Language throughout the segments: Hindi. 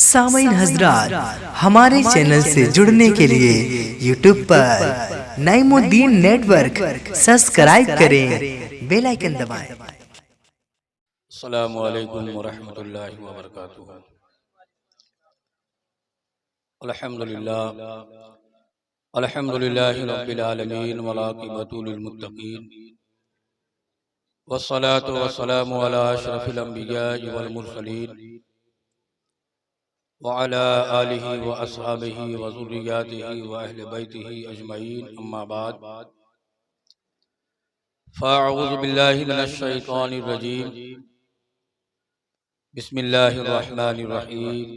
सामीन हजरात, हमारे चैनल से जुड़ने के लिए यूट्यूब पर नईमुद्दीन नेटवर्क सब्सक्राइब करें, बेल आइकन दबाएं। अस्सलामु अलैकुम वरहमतुल्लाहि वबरकातुहू। अल्हम्दुलिल्लाहि रब्बिल आलमीन वलाक़िबतु लिल मुत्तक़ीन वस्सलातु वस्सलामु अला अशरफिल अंबियाइ वल मुरसलीन व अला आलिहि व अस्हाबिहि व ज़ुर्रिय्यातिहि व अहलि बैतिहि अजमईन, अम्मा बाद। फ़अऊज़ु बिल्लाहि मिनश शैतानिर रजीम। बिस्मिल्लाहिर रहमानिर रहीम।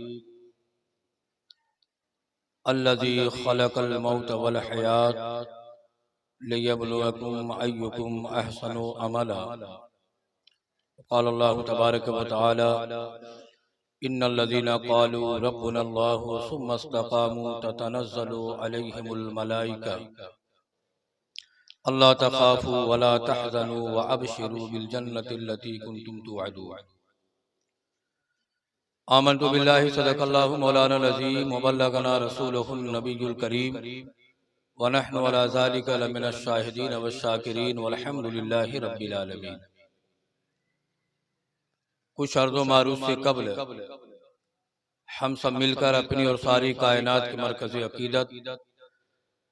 अल्लज़ी खलक़ल मौत वल हयात लियब्लुवकुम अय्युकुम अहसनु अमला। क़ाल अल्लाहु तबारक व तआला इन्नल्लज़ीना क़ालू रब्बुनल्लाहु सुम्मा इस्तक़ामू ततनज़्ज़लु अलैहिमुल मलाइका अल्ला तख़ाफ़ू वला तहज़नू व अबशिरू बिल जन्नतिल्लती कुन्तुम तुअदून। आमन्तु बिल्लाहि सदक़ल्लाहु मौलाना अज़ीम व बल्लगना रसूलुहुन नबियुल करीम व नहनु अला ज़ालिका लमिनश शाहिदीन वश्शाकिरीन वल्हम्दुलिल्लाहि रब्बिल आलमीन। कुछ अर्ज़ो मारूफ से कब्ल हम सब मिलकर अपनी और सारी कायनात के मरकज़ अक़ीदत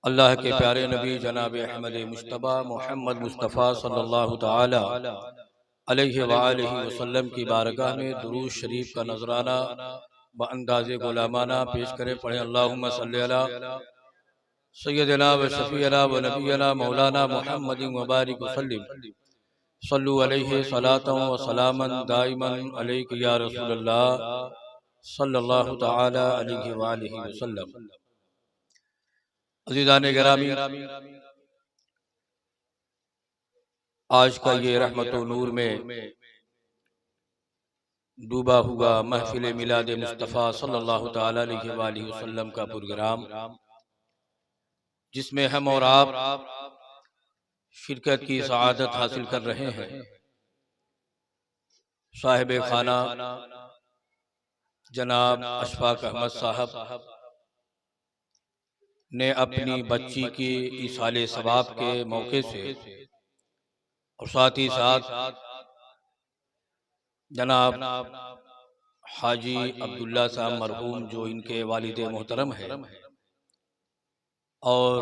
अल्लाह के प्यारे नबी जनाब अहमद मुश्तबा मोहम्मद मुस्तफ़ा सल्लल्लाहु तआला अलैहि व आलिहि वसल्लम की बारगाह में दुरूद शरीफ का नजराना व अंदाज़े गुलामाना पेश करें। पढ़ें अल्लाहुम्मा सल्ली अला सय्यदिना व शफ़ीअना व नबीना मौलाना मुहम्मदिन व बारिक वसल्लिम सल्लु अलैहि सलातन व सलामन दाइमन अलैका या रसूलल्लाह सल्लल्लाहु तआला अलैहि व आलिहि वसल्लम। अज़ीज़ान गिरामी, आज का ये रहमत व नूर में डूबा हुआ महफिल मिलाद मुस्तफ़ा सल्लल्लाहु तआला अलैहि व आलिहि वसल्लम का प्रोग्राम, जिसमें हम और आप शिरकत की सआदत हासिल कर रहे हैं, साहिब खाना जनाब अशफाक अहमद साहब ने अपनी बच्ची की इसाले सवाब के मौके से और साथ ही साथ जनाब हाजी अब्दुल्ला साहब मरहूम जो इनके वालिद मोहतरम है और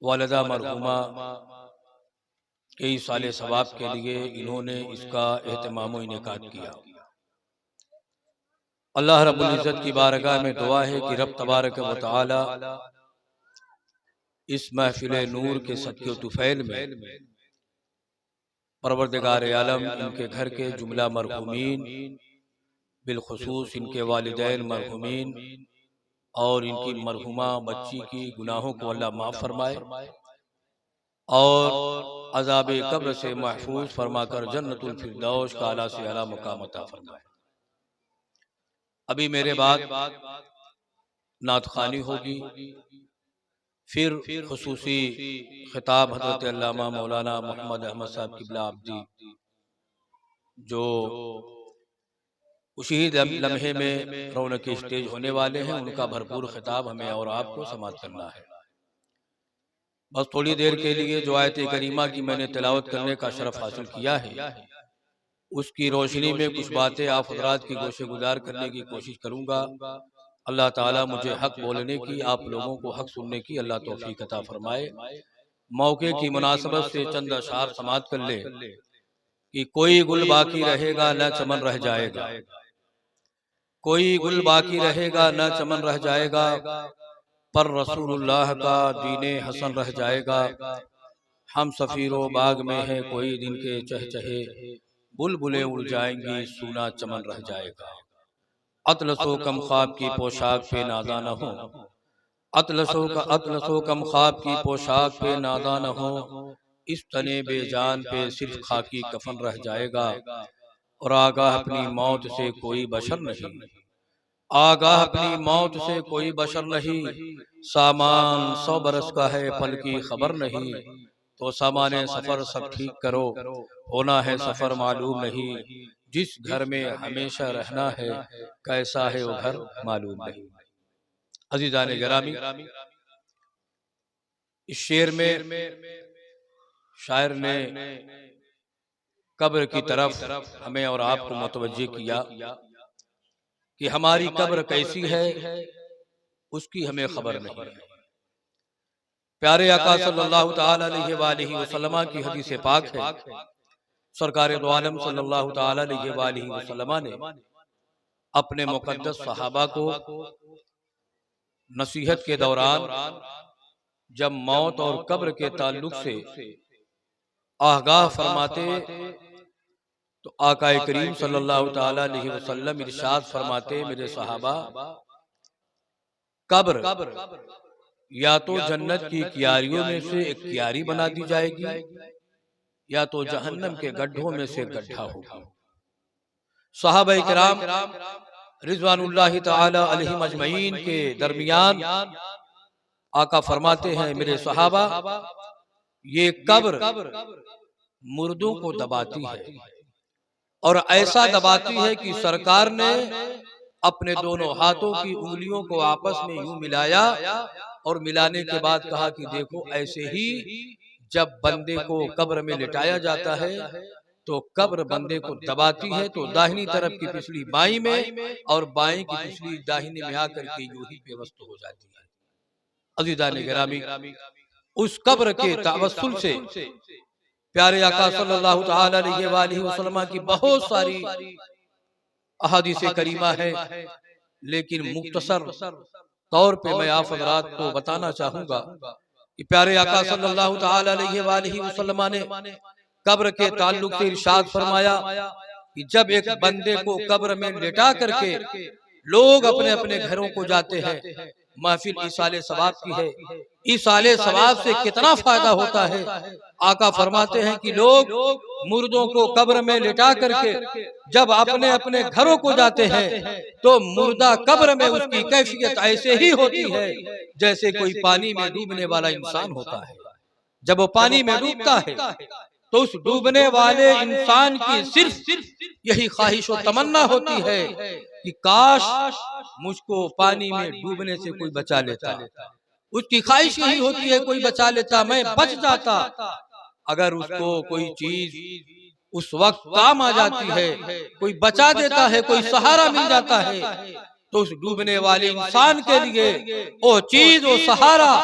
वालिदा मरहूमा के इसाले सवाब के लिए इन्होंने इसका एहतमाम व इनेकाद किया। अल्लाह रब्बुल इज़्ज़त की बारगाह में दुआ है कि रब तबारक व तआला इस महफिल नूर के सदक़े तुफ़ैल में परवरदिगार आलम इनके घर के जुमला मरहूमीन, बिलखुसूस इनके वालिदैन मरहूमीन और इनकी मरहुमा बच्ची की गुनाहों को अल्लाह माफ़ फरमाए और अज़ाब कब्र से महफूज फरमाकर जन्नतुल फिरदौस का आला से आला मकाम अता फरमाए। अभी मेरे बाद नात ख़ानी होगी, फिर खुसूसी खिताब हज़रत अल्लामा मौलाना मोहम्मद अहमद साहब क़िबला आबदी जो उसी लम्हे में रौनक स्टेज होने वाले हैं, उनका भरपूर खिताब हमें और आपको समाअत करना है। बस थोड़ी देर के लिए जो आयत करीमा की मैंने तिलावत करने का शरफ हासिल किया है, उसकी रोशनी में कुछ बातें आप हज़रात की गोशे गुजार करने की कोशिश करूँगा। अल्लाह ताला मुझे हक बोलने की, आप लोगों को हक सुनने की अल्लाह तौफीक अता फरमाए। मौके की मुनासबत से चंद अशार समाअत कर ले कि कोई गुल बाकी रहेगा न चमन रह जाएगा, कोई गुल बाकी रहेगा न चमन रह जाएगा, पर रसूलुल्लाह का दीने हसन रह जाएगा। हम सफ़ीरो बाग में है कोई दिन के चहचहे, बुलबुलें उड़ जाएंगी सूना चमन रह जाएगा। अतलसो कम ख्वाब की पोशाक पे नादा न हो, अतलसो कम ख्वाब की पोशाक पे नादा न हो, इस तने बेजान पे सिर्फ खाकी कफन रह जाएगा। और आगाह अपनी मौत से कोई बशर नहीं, आगाह अपनी मौत से कोई बशर नहीं, सामान 100 बरस का है पल की खबर नहीं, तो सामाने सफर सब ठीक करो, होना है सफर मालूम नहीं, जिस घर में हमेशा रहना है कैसा है वो घर मालूम नहीं। अज़ीज़ान गिरामी, इस शेर में शायर ने कब्र की तरफ हमें और आपको मुतवज्जे किया कि हमारी कब्र कैसी है उसकी हमें खबर नहीं है। प्यारे आका सल्लल्लाहु ताला अलैहि वसल्लम की हदीस पाक है, सरकार दो आलम सल्लल्लाहु ताला अलैहि वसल्लम ने अपने मुकद्दस सहाबा को नसीहत के दौरान जब मौत और कब्र के ताल्लुक से आगाह फरमाते तो आका करीम सल्लल्लाहु ताला अलैहि वसल्लम इरशाद फरमाते, मेरे सहाबा, कब्र या तो जन्नत की क्यारियों में से एक क्यारी बना दी जाएगी या तो जहन्नम के गड्ढों में से गड्ढा होगा। सहाबा किराम रिज़वानुल्लाहि ताला अलैहिम अजमईन के दरमियान आका फरमाते हैं, मेरे सहाबा, ये कब्र मुर्दों को दबाती है और ऐसा दबाती है कि सरकार ने अपने दोनों हाथों की उंगलियों को आपस में यूं मिलाया और मिलाने के बाद कहा कि देखो, ऐसे ही जब बंदे को कब्र में लिटाया जाता है तो कब्र बंदे को दबाती है, तो दाहिनी तरफ की पिछली बाईं में और बाईं की पिछली दाहिनी में आकर के यूं ही पेवस्त हो जाती है। अज़ीज़ान गिरामी, उस कब्र के तवस्सुल से प्यारे आका सल्लल्लाहु ताला अलैहि वसल्लम की बहुत सारी अहादीस करीमा है, लेकिन मुख्तसर तौर पे मैं आप हज़रात को बताना चाहूंगा कि प्यारे आका सल्लल्लाहु ताला अलैहि वसल्लम ने कब्र के ताल्लुक से इरशाद फरमाया कि जब एक बंदे को कब्र में लिटा करके लोग अपने अपने घरों को जाते हैं, महफिल ईसाले सवाब की है, ईसाले सवाब से कितना फायदा होता है। आका फरमाते हैं कि लोग मुर्दों को कब्र में लिटा करके जब अपने अपने घरों को जाते हैं तो मुर्दा कब्र में उसकी कैफियत ऐसे ही होती है जैसे कोई पानी में डूबने वाला इंसान होता है। जब वो पानी में डूबता है तो उस डूबने वाले इंसान की सिर्फ यही ख्वाहिश और तमन्ना होती है कि काश मुझको पानी में डूबने से कोई बचा लेता। उसकी ख्वाहिश यही होती है, कोई बचा लेता, मैं बच जाता। अगर उसको कोई चीज उस वक्त काम आ जाती है, कोई बचा देता है, कोई सहारा मिल जाता है, तो उस डूबने वाले इंसान के लिए वो चीज, वो सहारा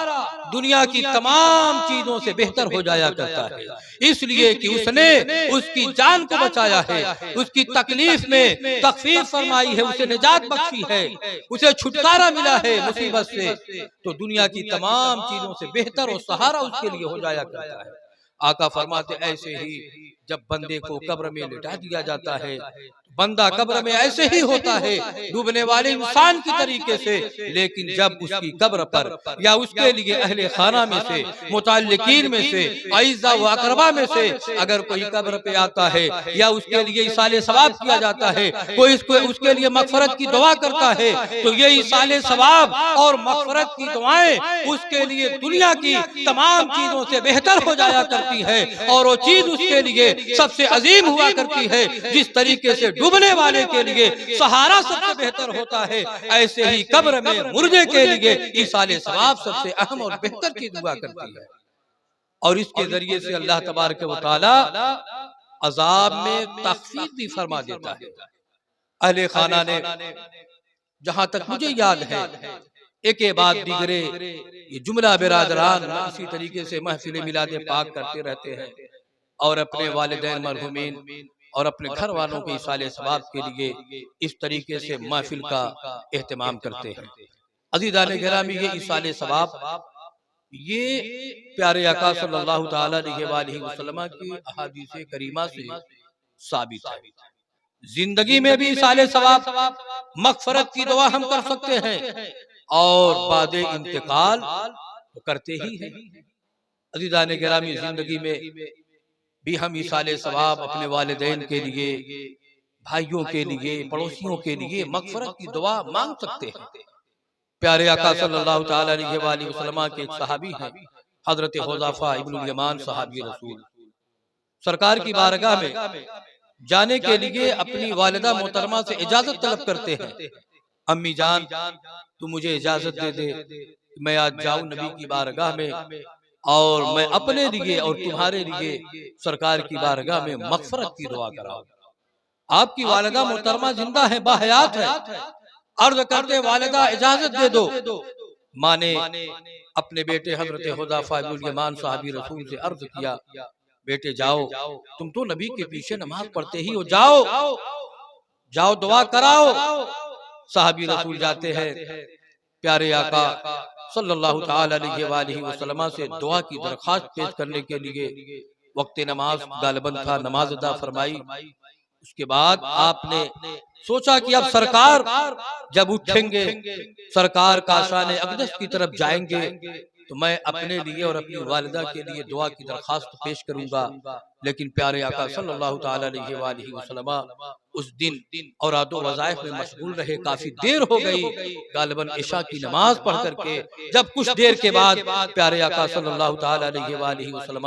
दुनिया की तमाम चीजों से बेहतर हो जाया करता है, इसलिए कि उसने उसकी जान को बचाया है, उसकी तकलीफ में तखफीफ फरमाई है, उसे निजात बख्शी है, उसे छुटकारा मिला है मुसीबत से, तो दुनिया की तमाम चीजों से बेहतर और सहारा उसके लिए हो जाया करता है। आका फरमाते, ऐसे ही जब बंदे को कब्र में लिटा दिया जाता है, बंदा कब्र में ऐसे ही होता है डूबने वाले इंसान की तरीके से, लेकिन जब उसकी कब्र पर या उसके लिए अहले खाना में से, मुताल्लिकीन में से, आइज़ा व अक़रबा में से अगर कोई कब्र पे आता है या उसके लिए इसाले सवाब किया जाता है, कोई उसके लिए मग़फ़िरत की दुआ करता है, तो ये इसाले सवाब और मग़फ़िरत की दुआएं उसके लिए दुनिया की तमाम चीजों से बेहतर हो जाया करती है और वो चीज उसके लिए सबसे अजीम हुआ करती है। जिस तरीके से डूबने वाले के लिए सहारा सबसे बेहतर होता है, ऐसे ही कब्र में मुर्दे के लिए इसाले सवाब सबसे अहम और बेहतर चीज हुआ करती है। और इसके जरिए से अल्लाह तबारक व तआला अजाब में तखफीफ भी फरमा देता है। अहले खाना ने, जहां तक मुझे याद है, एक के बाद दीगरे ये जुमला बिरादरान इसी तरीके से महफिल मिलादे पाक करते रहते हैं और अपने वालिदैन मरहुमीन और अपने घर वालों के इसाले सवाब के लिए इस तरीके से महफिल का एहतमाम करते हैं। अज़ीज़ान गिरामी, ये इसाले सवाब ये प्यारे आका सल्लल्लाहु ताला अलैहि वसल्लम की अहादीस करीमा से साबित है। जिंदगी में भी इसाले सवाब, मग़फ़िरत की दुआ हम कर सकते हैं और बाद इंतकाल तो करते ही हैं। अज़ीज़ान गिरामी, जिंदगी में भी हम इसाले सवाब अपने वालिदैन के लिए, भाइयों के लिए, पड़ोसियों के लिए मग़फ़िरत की दुआ मांग सकते हैं। प्यारे आका सल्लल्लाहु ताला अलैहि वसल्लम के एक सहाबी हैं, हज़रत हुज़ैफ़ा इब्नुल यमान सहाबी रसूल, सरकार की बारगाह में जाने के लिए अपनी वालिदा मोहतरमा से इजाजत तलब करते हैं, अम्मी जान तू मुझे इजाजत दे दे, मैं आज जाऊं नबी की बारगाह में और मैं अपने लिए और तुम्हारे लिए सरकार की बारगाह में मग़फ़िरत की दुआ कराऊं। आपकी वालिदा मोहतरमा जिंदा है, बाहयात है। अर्ज करते वालिदा इजाजत दे दो। माँ ने अपने बेटे हजरत हुज़ैफ़ा इब्नुल यमान साहबी रसूल से अर्ज किया, बेटे जाओ, तुम तो नबी के पीछे नमाज पढ़ते ही हो, जाओ जाओ दुआ कराओ। साहबी रसूल जाते हैं, प्यारे आका सल्लल्लाहु ताला अलैहि वसल्लम से दुआ की दरख्वास्त पेश करने के लिए वक्त नमाज गालिबन था, नमाज अदा फरमाई। उसके बाद आपने सोचा कि अब सरकार जब उठेंगे, सरकार काशाने अक़दस की तरफ जाएंगे, तो मैं अपने लिए और अपनी वालिदा के लिए दुआ की दरख्वास्त पेश करूंगा। लेकिन प्यारे आका सल्लल्लाहु ताला अलैहि वसल्लम उस दिन औरादो वज़ाइफ में मशगूल रहे, काफी देर हो गई। गालिबन इशा की नमाज पढ़ करके जब कुछ देर के बाद प्यारे आका सल्लल्लाहु ताला अलैहि वसल्लम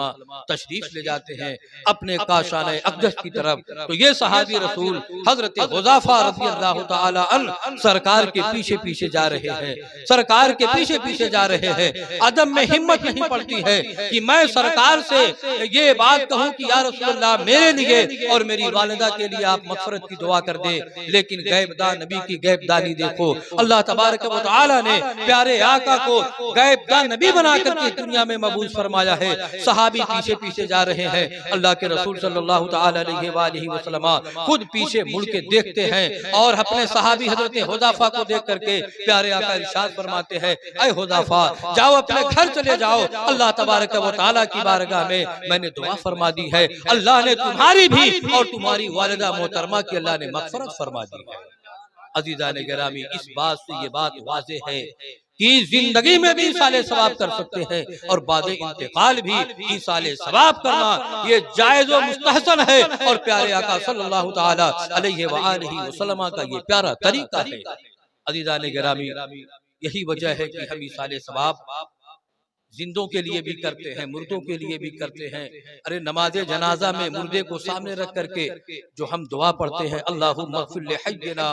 तशरीफ ले जाते हैं अपने काशाने अक़दस की तरफ, तो ये सहाबी रसूल हजरत हुज़ैफ़ा रज़ियल्लाहु ताला अन्हु सरकार के पीछे पीछे जा रहे हैं, सरकार के पीछे पीछे जा रहे हैं। अदम में हिम्मत नहीं पड़ती है कि मैं सरकार से ये बात कहूं कि या रसूलल्लाह मेरे लिए और मेरी वालिदा के लिए आप मग़फ़िरत की दुआ कर दे। लेकिन गैबदान नबी की गैबदानी देखो, अल्लाह तबारक व तआला ने प्यारे आका को गैबदान नबी बना करके दुनिया में मबूस फरमाया है। सहाबी पीछे पीछे जा रहे हैं, अल्लाह के रसूल सल्लल्लाहु ताला अलैहि वसल्लम खुद पीछे मुड़ के देखते हैं और अपने सहाबी हजरत हुज़ैफ़ा को देख करके प्यारे आका इरशाद फरमाते हैं, ऐ हुज़ैफ़ा जाओ अपने घर चले जाओ, अल्लाह तबारक व तआला की बारगाह में मैंने दुआ फरमा दी है, अल्लाह ने तुम्हारी भी और तुम्हारी वालिदा मोहतरमा की अल्लाह ने मग़फ़िरत फरमा दी है। अज़ीज़ान गिरामी, इस बात से ये बात वाज़ेह है कि जिंदगी में भी साले सवाब कर सकते हैं और बाद इंतकाल भी साले सवाब करना ये जायज़ व मुस्तहसन है और प्यारे आका सल्लल्लाहु ताला अलैहि वसल्लम का ये प्यारा तरीका है। अज़ीज़ान गिरामी, यही वजह है कि हम साले सवाब जिंदों के लिए भी करते हैं, मुर्दों के लिए भी करते हैं। अरे नमाज जनाजा में मुर्दे को सामने रख करके जो हम दुआ पढ़ते हैं, अल्लाहुम्मा ग़फ़िर लिहय्यिना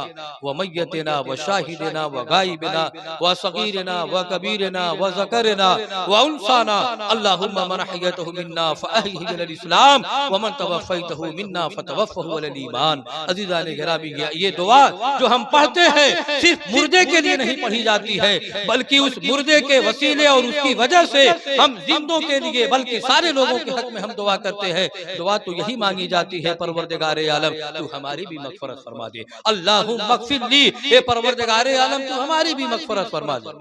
व मय्यतिना व शाहिदिना व गायबिना व सगीरिना व कबीरिना व ज़करिना व उन्साना, अल्लाहुम्मा मन अहयतहु मिन्ना फ़अहयिहि अलल इस्लाम व मन तवफ़्फ़यतहु मिन्ना फ़तवफ़्फ़हु अलल ईमान। अज़ीज़ान गिरामी, ये दुआ जो हम पढ़ते हैं सिर्फ मुर्दे के लिए नहीं पढ़ी जाती है, बल्कि उस मुर्दे के वसीले और उसकी वजह से हम जिंदों के लिए बल्कि सारे लोगों के हक में हम दुआ करते हैं। दुआ तो यही मांगी जाती है, परवरदिगारे आलम तू हमारी भी मग़फ़िरत फरमा दे, अल्लाहुम्मा मग़फ़िर ली, ए परवरदिगारे आलम तू हमारी भी मग़फ़िरत फरमा दे।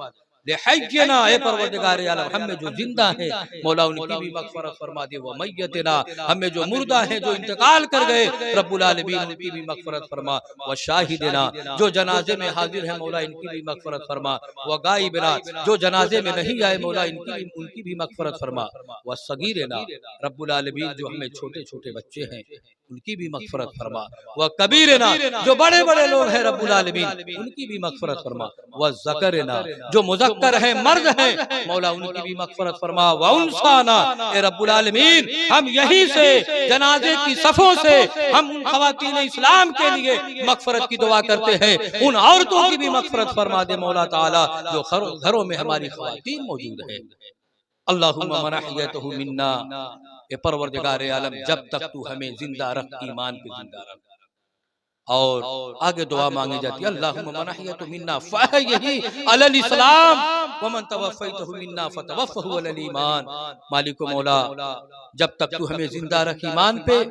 लिहय्यिना, ए परवरदिगारे आलम हम में जो जिंदा है मौला उनकी भी मग़फ़िरत फरमा दे, व मय्यतिना हम में जो मुर्दा है जो इंतकाल कर गए रब्बुल आलमीन उनकी भी मग़फ़िरत फरमा, व शाहिदिना जो जनाजे में हाजिर है मौला इनकी भी मग़फ़िरत फरमा, व गायबिना जो जनाजे में नहीं आए मौला उनकी भी मग़फ़िरत फरमा, व सगीरिना रब्बुल आलमीन जो हमें छोटे छोटे बच्चे हैं उनकी भी मग़फ़िरत फरमा, व कबीरिना जो बड़े बड़े लोग हैं रब्बुल आलमीन उनकी भी मग़फ़िरत फरमा, व ज़करिना जो मुज़क्कर है मर्द है मौला उनकी भी मग़फ़िरत फरमा, व उन्साना ए रब्बुल आलमीन हम यहीं से जनाजे की सफ़ों से हम उन ख़वातीन इस्लाम के लिए मग़फ़िरत की दुआ करते हैं, उन औरतों की भी मग़फ़िरत फरमा दे मौला ताला जो घरों में हमारी ख़वातीन मौजूद है। अल्लाहुम्मा मन अहयतहु मिन्ना, ए परवरदिगारे आलम जब तक तू हमें जिंदा रख, ईमान पे जिंदा रख। और आगे दुआ मांगी जाती है, अल्लाहुम्मा मन अहयतहु मिन्ना फ़अहयिहि अलल इस्लाम व मन तवफ़्फ़यतहु मिन्ना फ़तवफ़्फ़हु अलल ईमान। मालिक मौला जब तक तू हमें जिंदा रख ईमान पे,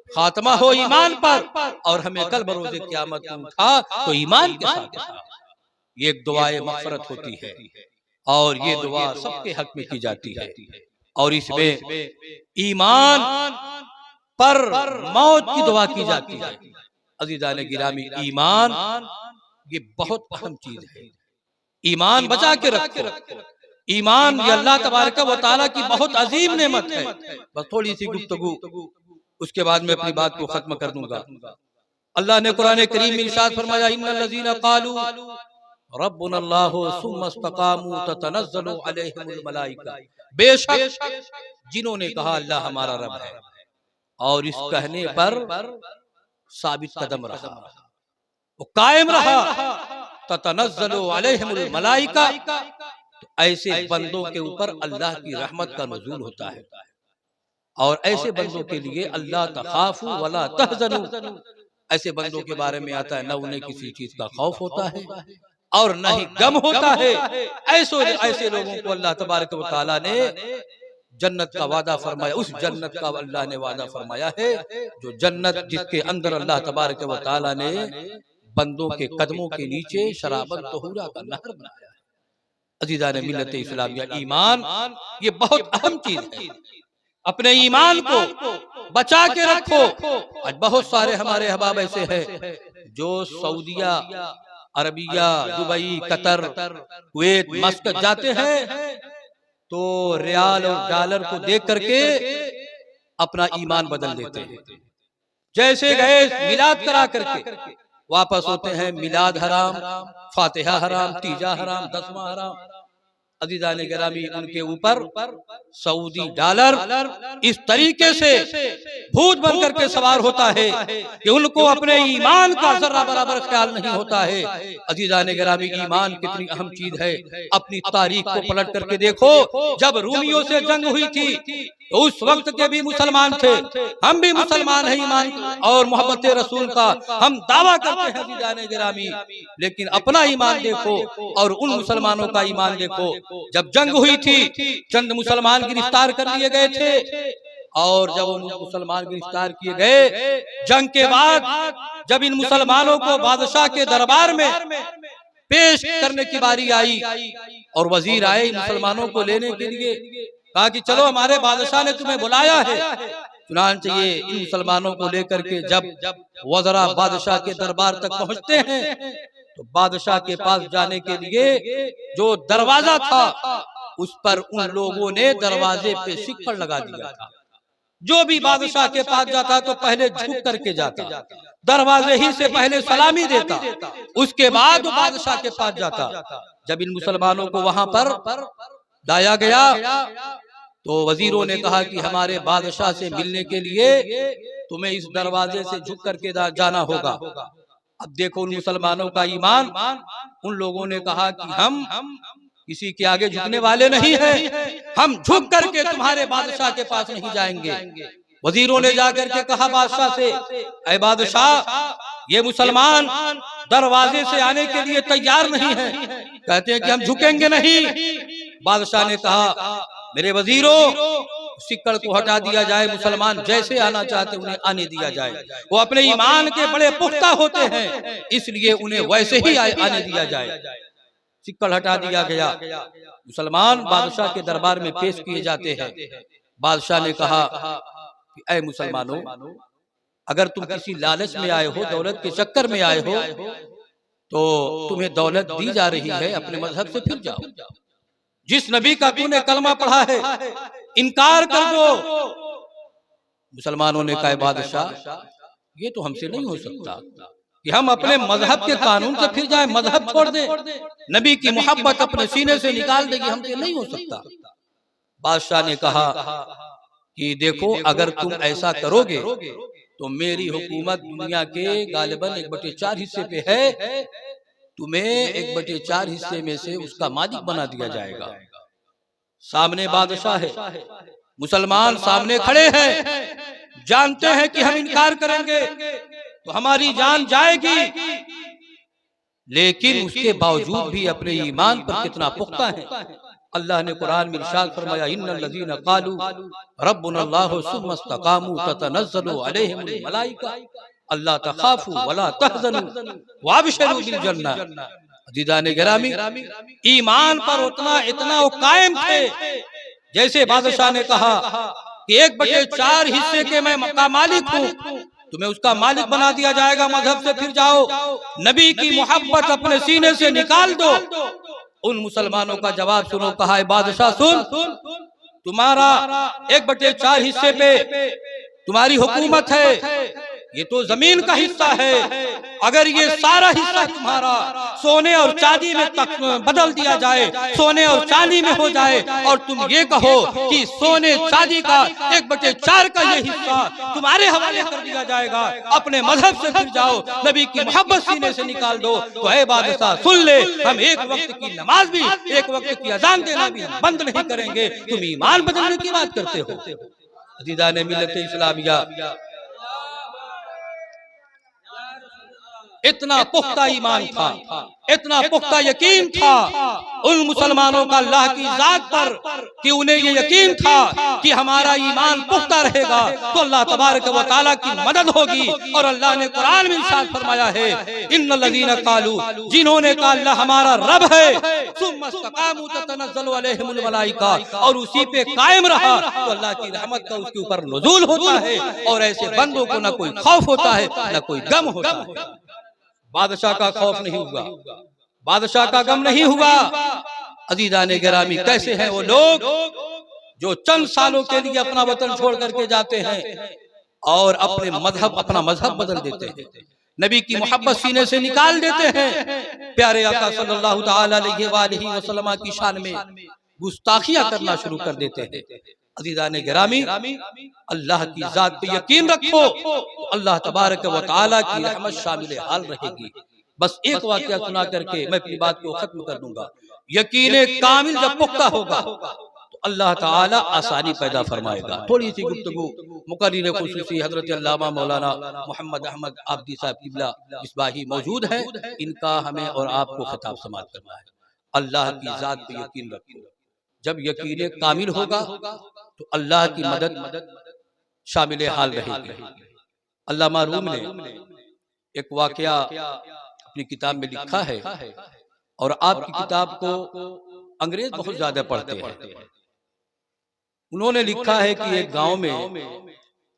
खात्मा हो ईमान पर और हमें कल बरोज़े क़यामत उठा तो ईमान के साथ। ये एक दुआए मग़फ़िरत होती है और ये दुआ सबके हक में की जाती है और इसमें ईमान पर मौत की दुआ की जाती है। अज़ीज़ान गिरामी, ईमान ये बहुत अहम चीज है, ईमान बचा के रखो। ईमान ये अल्लाह तबारक व तआला की बहुत अजीम नेमत है। बस थोड़ी सी गुफ्तगू, उसके बाद मैं अपनी बात को खत्म कर दूंगा। अल्लाह ने कुरान करीम में इरशाद फरमाया, इन्नल लज़ीना क़ालू रब्बुनल्लाहु सुम्मा इस्तक़ामू ततनज़्ज़लु अलैहिमुल मलाइका, बेशक जिन्होंने कहा अल्लाह हमारा रब है और इस कहने पर साबित कदम रहा, वो कायम रहा। ततनज़्ज़लु अलैहिमुल मलाइका, तो ऐसे बंदों के ऊपर अल्लाह की रहमत का नुज़ूल होता है। और ऐसे बंदों के लिए अल्लाह तखाफू वला तहज़नू, ऐसे बंदों के बारे में आता है न उन्हें किसी चीज का खौफ होता है और न ही गम होता है। ऐसे लोगों को अल्लाह तबारक व तआला ने जन्नत का वादा फरमाया। उस जन्नत का अल्लाह ने वादा फरमाया है, जो जन्नत जिसके अंदर अल्लाह तबारक व तआला ने बंदों के कदमों के नीचे शराबत तहुरा का नहर बनाया है। अज़ीज़ान मिल्लत इस्लामिया, ईमान ये बहुत अहम चीज है। अपने ईमान को बचा के रखो। आज बहुत सारे हमारे अहबाब ऐसे हैं जो सऊदिया अरबिया, दुबई, कतर, कुवैत, मस्कत जाते हैं तो रियाल और डॉलर को देख करके अपना ईमान बदल देते हैं। जैसे गए मिलाद करा करके वापस होते हैं, मिलाद हराम, फातिहा हराम, तीजा हराम, दसवां हराम। अज़ीज़ान गिरामी, उनके ऊपर सऊदी डॉलर इस तरीके से भूत बन करके सवार होता है कि उनको अपने ईमान का जर्रा बराबर ख्याल नहीं होता है। अज़ीज़ान गिरामी, ईमान कितनी अहम चीज है। अपनी तारीख को पलट करके देखो, जब रूमियों से जंग हुई थी तो उस वक्त के भी मुसलमान थे। हम भी मुसलमान हैं, ईमान और मोहब्बत रसूल का हम दावा करते हैं अज़ीज़ान गिरामी, लेकिन अपना ईमान देखो और उन मुसलमानों का ईमान देखो। जब जंग हुई थी, चंद मुसलमान गिरफ्तार कर लिए गए थे और जब उन मुसलमान गिरफ्तार किए गए, जंग के बाद जब इन मुसलमानों को बादशाह के दरबार में पेश करने की बारी आई और वजीर आए मुसलमानों को लेने के लिए, कहा कि चलो हमारे बादशाह ने तुम्हें बुलाया है। चुनांचे ये इन मुसलमानों को लेकर के जब वज़रा बादशाह के दरबार तक पहुंचते हैं तो बादशाह के पास जाने के लिए जो दरवाजा था उस पर उन लोगों ने दरवाजे पे सिक्कड़ लगा दिया था। जो भी बादशाह के पास जाता तो पहले झुक करके जाता, दरवाजे ही से पहले सलामी देता, उसके बाद बादशाह के पास जाता। जब इन मुसलमानों को वहां पर लाया गया तो वजीरों ने कहा कि हमारे बादशाह से मिलने के लिए तुम्हें इस दरवाजे से झुक करके जाना होगा। अब देखो उन मुसलमानों का ईमान। उन लोगों ने कहा कि हम किसी के आगे झुकने वाले नहीं हैं, हम झुक करके तुम्हारे बादशाह के पास नहीं जाएंगे। वजीरों ने जाकर के कहा बादशाह से, ऐ बादशाह, ये मुसलमान दरवाजे से आने के लिए तैयार नहीं है, कहते हैं कि हम झुकेंगे नहीं। बादशाह ने कहा, मेरे वजीरों, सिक्कड़ को हटा दिया जाए, मुसलमान जैसे आना चाहते उन्हें आने दिया जाए। वो अपने ईमान के बड़े पुख्ता होते हैं, इसलिए उन्हें वैसे ही आने दिया जाए। सिक्कड़ हटा दिया गया। मुसलमान बादशाह के दरबार में पेश किए जाते हैं। बादशाह ने कहा कि ऐ मुसलमानों, अगर तुम किसी लालच में आए हो, दौलत के चक्कर में आए हो, तो तुम्हें दौलत दी जा रही है, अपने मजहब से फिर जाओ। जिस नबी का तूने कलमा पढ़ा है इनकार कर दो। मुसलमानों ने कहा, बादशाह, ये तो हमसे नहीं हो सकता कि हम अपने मजहब के कानून से फिर जाए, मजहब छोड़ दे, नबी की मोहब्बत अपने सीने से निकाल देगी, हमसे नहीं हो सकता। बादशाह ने कहा कि देखो, अगर तुम ऐसा करोगे तो मेरी हुकूमत दुनिया के गालिबन 1/4 हिस्से पे है, तुम्हें 1/4 हिस्से में से उसका मालिक बना दिया जाएगा। सामने बादशाह है, मुसलमान सामने खड़े हैं, जानते हैं कि हम इनकार करेंगे तो हमारी जान जाएगी, लेकिन उसके बावजूद भी अपने ईमान पर कितना पुख्ता है। अल्लाह ने कुरान में इरशाद फरमाया, इन्नल लज़ीना क़ालू रब्बुनल्लाहु सुम्मा इस्तक़ामू ततनज़्ज़लु अलैहिमुल मलाइका अल्ला तख़ाफू वला तहज़नू वअबशिरू बिल जन्नह। अज़ीज़ान गिरामी, ईमान पर उतना इतना वो कायम थे, जैसे बादशाह ने कहा कि 1/4 हिस्से के मैं मालिक हूँ, तुम्हें उसका मालिक बना दिया जाएगा, मजहब से फिर जाओ, नबी की मोहब्बत अपने सीने से निकाल दो। उन मुसलमानों का जवाब सुनो। कहा, बादशाह सुन, तुम्हारा 1/4 हिस्से पे तुम्हारी हुकूमत है, ये तो जमीन का हिस्सा है, अगर ये सारा हिस्सा तुम्हारा सोने और चांदी में बदल दिया जाए, सोने और चांदी में हो जाए, और तुम ये कहो कि सोने चांदी का 1/4 का ये हिस्सा तुम्हारे हवाले कर दिया जाएगा, अपने मजहब से फिर जाओ, नबी की मोहब्बत सीने से निकाल दो, तो ऐ बादशाह सुन ले, हम एक वक्त की नमाज भी, एक वक्त की अजान देना भी बंद नहीं करेंगे। तुम ईमान बदलने की बात करते हो। अज़ीज़ान मिल्लत इस्लामिया, इतना पुख्ता ईमान था, इतना पुख्ता यकीन था उन मुसलमानों का अल्लाह की जात पर कि उन्हें ये यकीन था कि हमारा ईमान पुख्ता रहेगा तो अल्लाह तबारक व तआला की मदद होगी। और अल्लाह ने कुरान में इरशाद फरमाया है, इन्नल्लज़ीना क़ालू, जिन्होंने कहा अल्लाह हमारा रब है, सुम्मा इस्तक़ामू ततनज़्ज़लु अलैहिमुल मलाइका, और उसी पे कायम रहा तो अल्लाह की रहमत का उसके ऊपर नुज़ूल होता है, और ऐसे बंदों को न कोई खौफ होता है न कोई गम होता है। बादशाह का खौफ नहीं हुआ, बादशाह का गम नहीं हुआ। अज़ीज़ान गिरामी, कैसे हैं वो लोग जो चंद सालों के लिए अपना वतन छोड़ करके जाते हैं और अपना मजहब बदल देते हैं, नबी की मोहब्बत सीने से निकाल देते हैं, प्यारे आका सल्लल्लाहु तआला अलैहि वसल्लम की शान में गुस्ताखियां करना शुरू कर देते हैं। अज़ीज़ान गिरामी, अल्लाह की जात पे यकीन रखो तो अल्लाह तबारक व तआला की रहमत शामिल हाल रहेगी। बस एक वाक़या सुना करके मैं अपनी बात को खत्म कर दूंगा। यकीन कामिल जब पुख्ता होगा तो अल्लाह ताला आसानी पैदा फरमाएगा। थोड़ी सी गुफ्तगू मुकर्रिर खुसूसी हजरत अल्लामा मौलाना मोहम्मद अहमद आबदी साहब किबला मिसबाही मौजूद है, इनका हमें और आपको खिताब समाअत करना है। अल्लाह की जात पे यकीन रखो, जब यकीन कामिल होगा तो अल्लाह की मदद शामिल हाल रहेगी। अल्लामा रूम ने एक वाकया अपनी किताब में लिखा है, और आपकी किताब को अंग्रेज बहुत ज्यादा पढ़ते हैं। उन्होंने लिखा है कि एक गांव में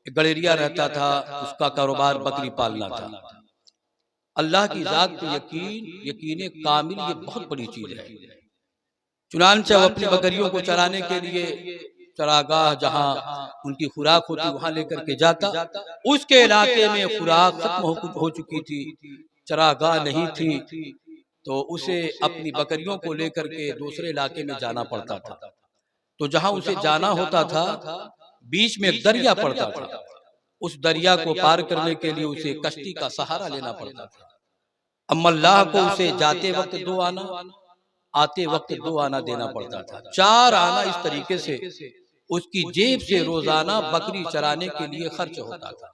एक गलेरिया रहता था, उसका कारोबार बकरी पालना था। अल्लाह की जात पे यकीन कामिल ये बहुत बड़ी चीज है। चुनांचे वो अपनी बकरियों को चराने के लिए चरागाह जहां उनकी खुराक होती वहां लेकर के जाता। उसके इलाके में खुराक खत्म हो चुकी थी, चरागाह नहीं थी, तो उसे अपनी बकरियों को लेकर के दूसरे इलाके में जाना पड़ता था। तो जहां उसे जाना होता था बीच में एक दरिया पड़ता था, उस दरिया को पार करने के लिए उसे कश्ती का सहारा लेना पड़ता था। अम्मल्लाह को उसे जाते वक्त 2 आना, आते वक्त 2 आना देना पड़ता था। 4 आना इस तरीके से उसकी जेब से रोजाना बकरी चराने के लिए खर्च होता था।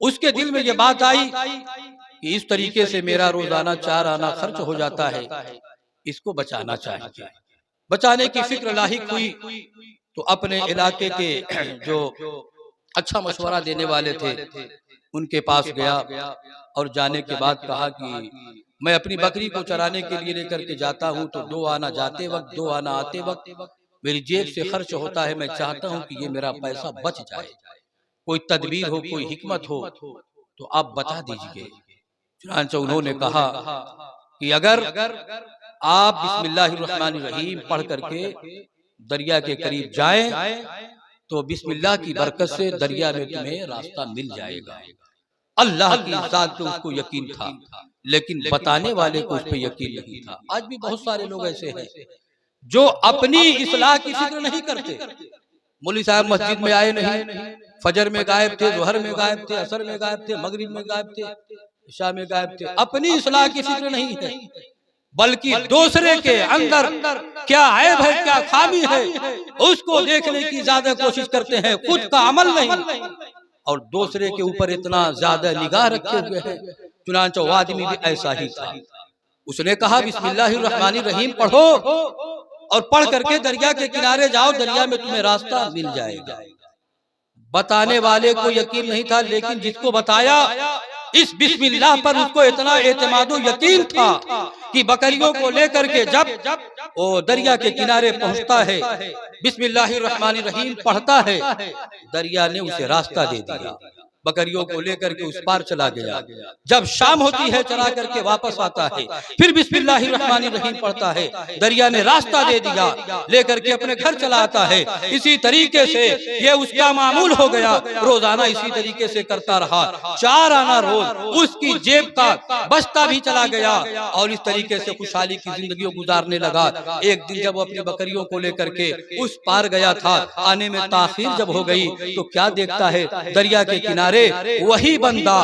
उसके दिल में यह बात आई कि इस तरीके से मेरा रोजाना 4 आना खर्च हो जाता है, इसको बचाना चाहिए। बचाने की फिक्र लाहिक हुई तो अपने इलाके के जो अच्छा मशवरा देने वाले थे उनके पास गया, और जाने के बाद कहा कि मैं अपनी बकरी को चराने के लिए लेकर के जाता हूँ तो 2 आना जाते वक्त 2 आना आते वक्त मेरी जेब से खर्च होता है। मैं चाहता हूँ कि ये मेरा पैसा बच जाए, कोई तदबीर हो, कोई हिकमत हो तो आप बता दीजिए। चुनांचे उन्होंने कहा कि अगर आप बिस्मिल्लाहिर्रहमानिर्रहीम पढ़ करके दरिया के करीब जाएं तो बिस्मिल्लाह की बरकत से दरिया में तुम्हें रास्ता मिल जाएगा। अल्लाह की जात पे उसको यकीन था, लेकिन बताने वाले को उस पर यकीन नहीं था। आज भी बहुत सारे लोग ऐसे हैं जो अपनी इस्लाह की फिक्र नहीं करते। मौलवी साहब मस्जिद में आए नहीं, फजर में गायब थे, ज़ोहर में गायब थे, असर में गायब थे, मगरिब में गायब थे, इशा में गायब थे। अपनी इस्लाह की फिक्र नहीं है, बल्कि दूसरे के अंदर क्या ऐब है, क्या खामी है, उसको देखने की ज्यादा कोशिश करते हैं, खुद का अमल नहीं, और दूसरे के ऊपर इतना ज्यादा निगाह रखे हुए हैं। चुनांचे वो आदमी भी ऐसा ही था। उसने कहा बिस्मिल्लाहिर्रहमानिर्रहीम पढ़ो और पढ़ करके दरिया के किनारे जाओ, दरिया में तुम्हें रास्ता मिल जाएगा। बताने वाले को यकीन नहीं था, लेकिन जिसको बताया इस बिस्मिल्लाह पर उसको इतना एतमादो यकीन था कि बकरियों को लेकर के जब वो दरिया के किनारे पहुंचता है, बिस्मिल्लाहिर्रहमानिर्रहीम पढ़ता है, दरिया ने उसे रास्ता दे दिया। बकरियों को लेकर के उस पार चला गया। जब शाम होती है चला करके वापस आता है, फिर बिस्मिल्लाहिर्रहमानिर्रहीम पढ़ता है। दरिया ने रास्ता दे दिया, लेकर के अपने घर चला आता है। इसी तरीके से ये उसका मामूल हो गया, रोजाना इसी तरीके से करता रहा। 4 आना रोज उसकी जेब का बचता भी चला गया और इस तरीके से खुशहाली की जिंदगी गुजारने लगा। एक दिन जब वो अपनी बकरियों को लेकर के उस पार गया था, आने में ताखीर जब हो गई तो क्या देखता है, दरिया के किनारे वही बंदा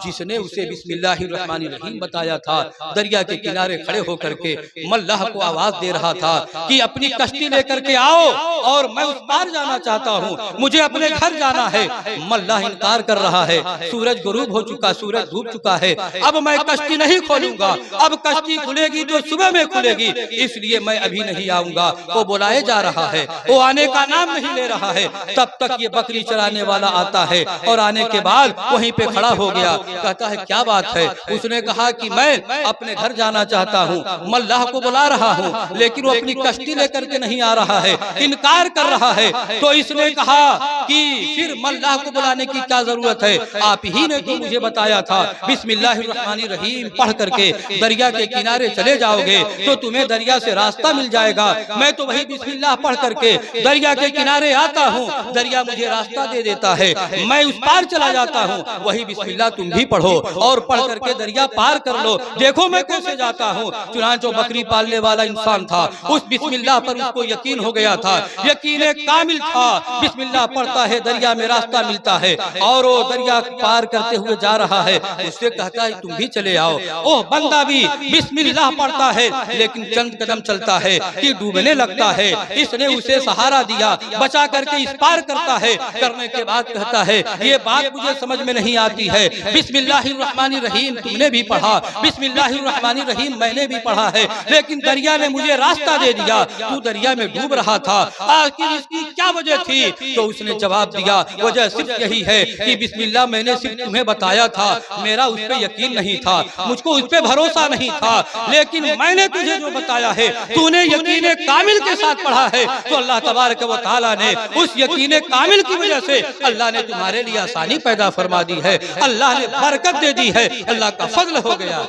जिसने उसे बिस्मिल्लाहिर्रहमानिर्रहीम बताया था, दरिया के किनारे खड़े होकर के मल्लाह को आवाज दे रहा था कि अपनी कश्ती लेकर के आओ और मैं उस पार जाना चाहता हूँ, मुझे अपने घर जाना है। मल्लाह इनकार कर रहा है, सूरज गुरूब हो चुका, सूरज डूब चुका है, अब मैं कश्ती नहीं खोलूंगा, अब कश्ती खुलेगी तो सुबह में खुलेगी, इसलिए मैं अभी नहीं आऊंगा। वो बुलाए जा रहा है, वो आने का नाम नहीं ले रहा है। तब तक ये बकरी चराने वाला आता है और आने के बाद वहीं पे खड़ा हो गया। कहता है क्या बात है? उसने कहा कि मैं अपने घर जाना चाहता हूँ, मल्लाह को बुला रहा हूँ, लेकिन वो अपनी कश्ती लेकर के नहीं आ रहा है, इनकार कर रहा है। तो इसने कहा कि फिर मल्लाह को बुलाने की क्या जरूरत है, आप ही ने तो मुझे बताया था बिस्मिल्लाहिर्रहमानिर्रहीम पढ़ करके दरिया के किनारे चले जाओगे तो तुम्हें दरिया से रास्ता मिल जाएगा। मैं तो वही बिस्मिल्लाह पढ़ करके दरिया के किनारे आता हूँ, दरिया मुझे रास्ता दे देता है, मैं उस पार चला जाता हूँ, वही बिस्मिल्लाह तुम भी पढ़ो और पढ़ करके दरिया पार कर लो, देखो मैं कैसे जाता हूँ। चुनांचे जो बकरी पालने वाला इंसान था, उस बिस्मिल्लाह पर उसको यकीन हो गया था, यकीन कामिल था। बिस्मिल्लाह पढ़ता है, दरिया में रास्ता मिलता है और वो दरिया पार करते हुए जा रहा है। उससे कहता है तुम भी चले आओ। ओह बंदा भी बिस्मिल्लाह पढ़ता है, लेकिन चंद कदम चलता है कि डूबने लगता है। इसने उसे सहारा दिया, बचा करके इस पार करता है। करने के बाद कहता है ये बात मुझे समझ में नहीं आती है, बिस्मिल्लाहिर्रहमानिर्रहीम तुमने भी पढ़ा, बिस्मिल्लाहिर्रहमानिर्रहीम मैंने भी पढ़ा है, लेकिन दरिया ने मुझे रास्ता दे दिया, तू दरिया में डूब रहा था, आखिर इसकी क्या वजह थी? तो उसने जवाब दिया वजह सिर्फ यही है कि बिस्मिल्लाह मैंने सिर्फ तुम्हें बताया था, मेरा उस पर यकीन नहीं था, मुझको उस पर भरोसा नहीं था, लेकिन मैंने तुझे जो बताया है तूने यकीन कामिल के साथ पढ़ा है, तो अल्लाह तबारक व तआला ने उस यकीन कामिल की वजह से अल्लाह ने तुम्हारे लिए आसानी पैदा फरमा दी है, अल्लाह ने बरकत दे दी है, अल्लाह का फजल हो गया।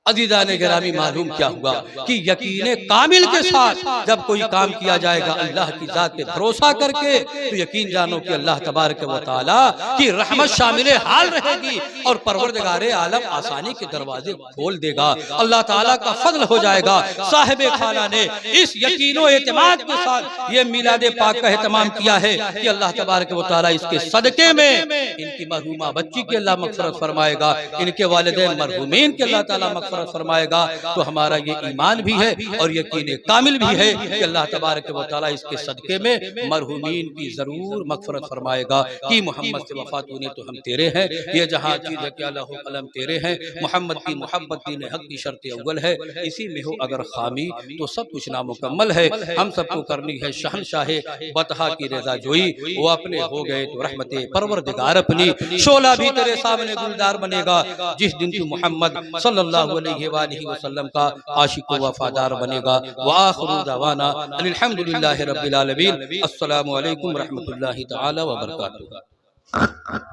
अज़ीज़ान गिरामी मालूम क्या हुआ कि यकीन कामिल के साथ जब कोई काम किया जाएगा अल्लाह की जात पे भरोसा करके, तो यकीन जानो कि अल्लाह तबारक व तआला की रहमत शामिल हाल रहेगी और परवरदिगार आलम आसानी के दरवाजे खोल देगा, अल्लाह ताला का फजल हो जाएगा। साहिब खाना ने इस यकीन व एतमाद के साथ ये मिलाद पाक का एहतमाम किया है कि अल्लाह तबारक व तआला इसके सदके में इनकी मरहूमा बच्ची की अल्लाह मग़फ़िरत फरमाएगा, इनके वालिदैन मरहूमीन के अल्लाह ताला फरमाएगा। तो हमारा ये ईमान भी है और यकीन कामिल भी है कि अल्लाह तबारक व तआला इसके सदके में मरहूमीन की जरूर मग़फ़िरत फरमाएगा कि मोहम्मद से वफा तूने तो हम तेरे हैं, ये जहाँ चीज़ है कि अल्लाह कलम तेरे हैं, मोहम्मद की मोहब्बत दीन हक की शर्त अव्वल है, इसी में हो अगर खामी तो सब कुछ नामुकम्मल है। हम सबको करनी है शहनशाह बतहा की रज़ा जोई, वो अपने हो गए तो रहमत परवरदिगार अपनी, शोला भी तेरे सामने गुलजार बनेगा जिस दिन तू मोहम्मद सल्लल्लाहु अलैहि वसल्लम का आशिक व वफादार बनेगा। व आखिरु दवाना अल्हम्दुलिल्लाहि रब्बिल आलमीन। अस्सलामु अलैकुम रहमतुल्लाहि तआला व बरकातुहू।